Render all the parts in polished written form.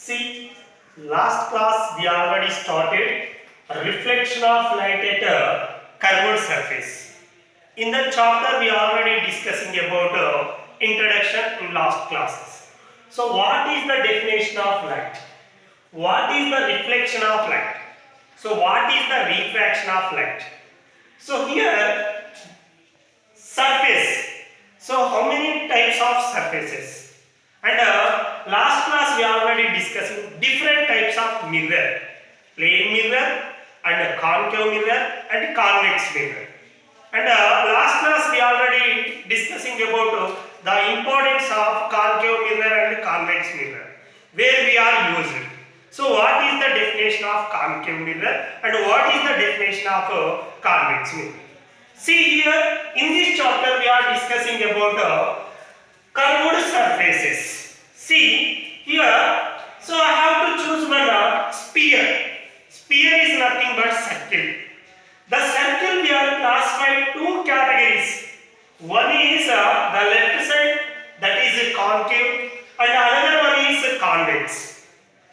See, last class we already started reflection of light at a curved surface. In the chapter we already discussing about introduction in last classes. So what is the definition of light? What is the reflection of light? So what is the refraction of light? So here surface. So how many types of surfaces? And last class we already discussing different types of mirror, plane mirror and concave mirror and convex mirror. And last class we already discussing about the importance of concave mirror and convex mirror, where we are used. So what is the definition of concave mirror and what is the definition of convex mirror? See here in this chapter we are discussing about curved surfaces. See here, so I have to choose one sphere. Sphere is nothing but circle. The circle we are classified two categories. One is the left side, that is concave, and another one is convex.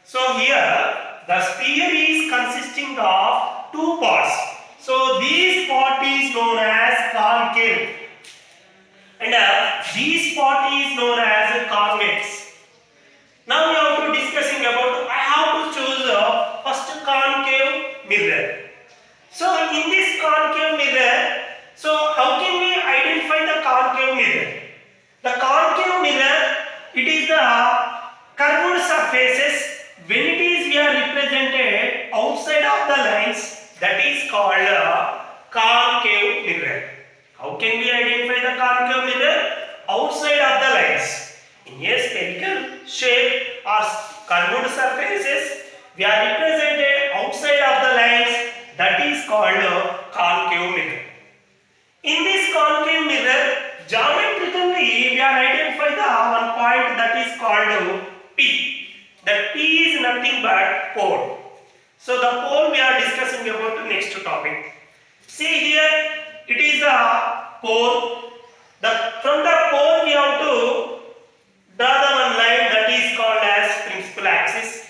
So here the sphere is consisting of two parts. So this part is known as concave and this part is known as convex. Now we have to discussing about, I have to choose first concave mirror. So in this concave mirror, so how can we identify the concave mirror? The concave mirror, it is the curved surfaces when it is we are represented outside of the lines, that is called concave mirror. How can we identify the concave mirror? Outside of the lines. In a spherical shape or curved surfaces, we are represented outside of the lines, that is called concave mirror. In this concave mirror, geometrically we are identify the one point that is called P. The P is nothing but pole. So the pole we are discussing about the next topic. See here, it is a pole. From the pole we have to draw the one line that is called as principal axis.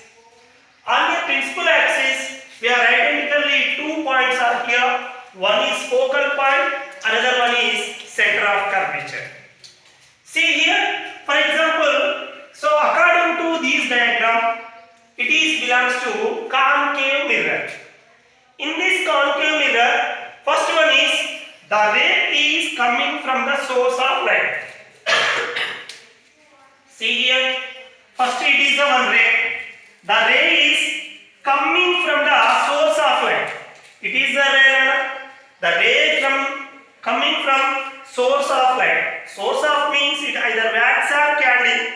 On the principal axis, we are identically two points are here. One is focal point, another one is center of curvature. See here, for example, so according to this diagram, it is belongs to concave mirror. In this concave mirror, first one is the ray is coming from the source of light. See here, first it is a one ray. The ray is coming from the source of light. It is the ray. The ray coming from source of light. Source of means it either wax or candle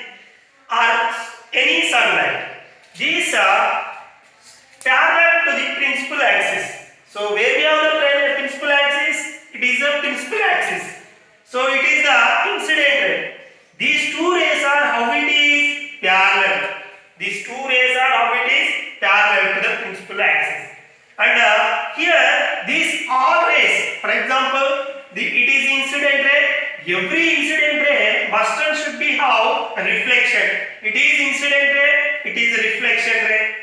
or any sunlight. These are parallel to the principal axis. So where we have the principal axis, it is the principal axis. So it is the incident ray. These two rays are how it is parallel. These two rays are how it is parallel to the principal axis. And here these all rays, for example, it is incident ray. Every incident ray must and should be how a reflection. It is incident ray, it is a reflection ray.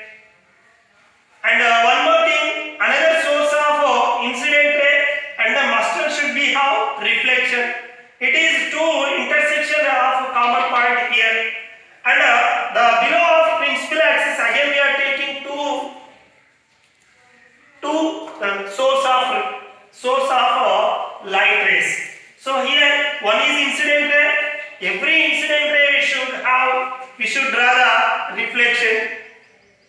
And one more thing, another source of incident ray and the must and should be how reflection. It is two intersection of common point here. And the below of principal axis again we are taking two source of light rays. So here one is incident ray. Every incident ray we should draw the reflection,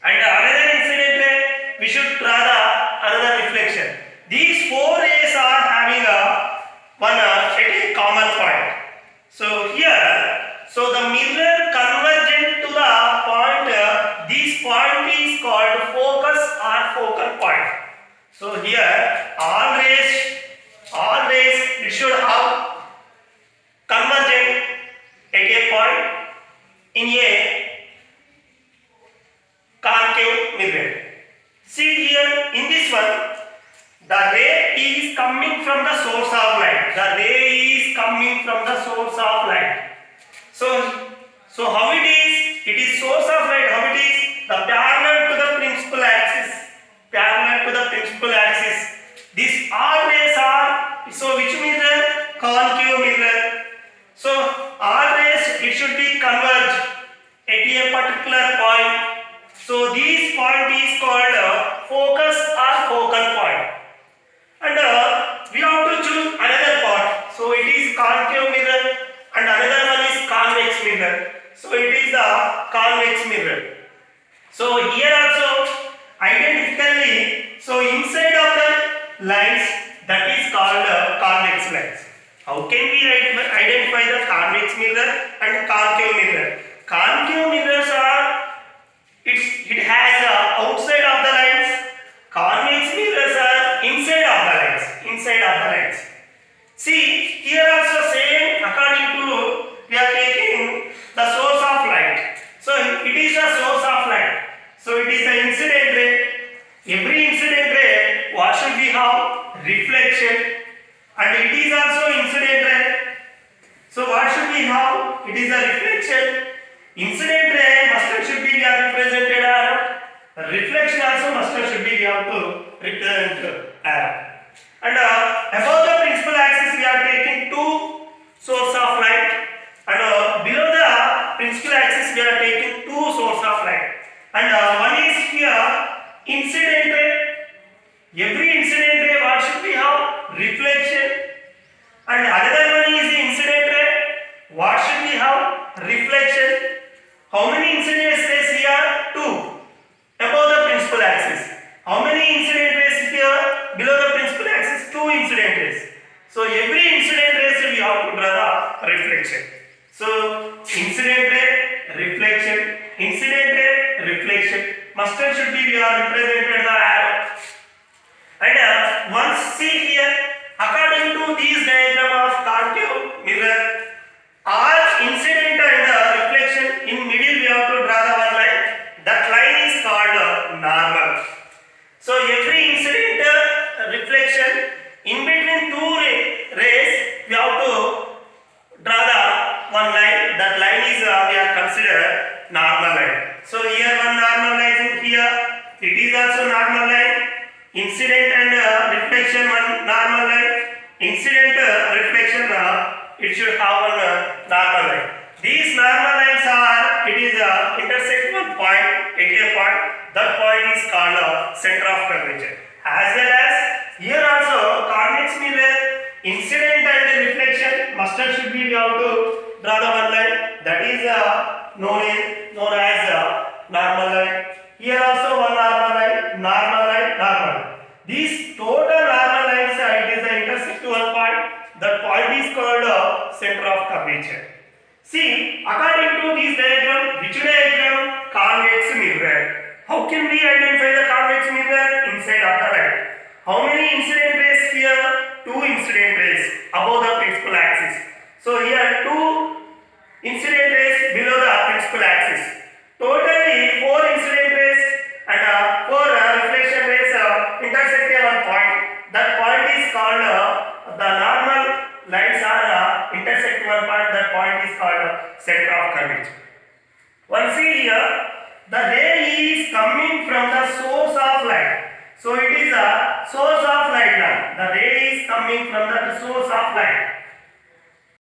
and another incident ray we should draw the another reflection. These four rays are having at a common point. So here, so the mirror convergent to the point, this point is called focus or focal point. So here all rays it should have convergent at a point in a concave mirror. See here in this one, the ray is coming from the source of light. The ray is coming from the source of light. So how it is? It is source of light. How it is? the parallel to the principal axis. Parallel to the principal axis. These all rays are, so which mirror? Concave mirror. So all rays, it should be converged at a particular point. So this point is called focus or focal point. And we have to choose another part. So it is concave mirror and another one is convex mirror. So it is the convex mirror. So here also identically, so inside of the lines, that is called convex lines. How can we identify the convex mirror and concave mirror? Concave mirrors are, it has outside of the lines. Convex mirrors are inside of the lines. Inside of the lines. See, here also same, according to, we are taking the source of light. So it is a source of light. So it is an incident ray. Every incident ray, what should we have? Reflection. And it is also incident ray. So what should we have? It is a reflection. Incident ray must should be represented arrow. Reflection also must should be we have to represent arrow. And above the principal axis we are taking two source of light. And below the principal axis we are taking two source of light. And one is here incident ray. Every incident ray what should we have? Reflection. And another one is incident ray. What should we have? Reflection. How many incident rays here? Two. Above the principal axis. How many incident rays here? Below the principal axis? Two incident rays. So every incident rays we have to draw the reflection. So incident ray, reflection, incident ray, reflection. Must and should be we are represented the arrow. And once see here, according to this diagram of concave mirror, all incident and reflection in middle we have to draw the one line. That line is called normal. So every incident reflection in between two rays we have to draw the one line. That line is we are considered normal line. So here one normal line is here. It is also normal line. Incident and reflection one normal line. Incident reflection it should have one normal line. These normal lines are, it is intersect one point at a point. That point is called center of curvature. As well as here also convex mirror, incident and reflection must and should be we have to draw the one line. That is known as normal line. Here also one normal line, normal line, normal. These total normal lines it is the intersect to one point. That point is called center of curvature. See, according to this diagram, which diagram? Convex mirror. How can we identify the convex mirror? Inside of the light. How many incident rays here? Two incident rays above the principal axis. So here two incident rays below the principal axis. Totally four incident rays and four reflection rays intersect at one point. That point is called the normal lines are intersect one point. That point is called center of curvature. One see here, the ray is coming from the source of light. So it is a source of light now. The ray is coming from the source of light.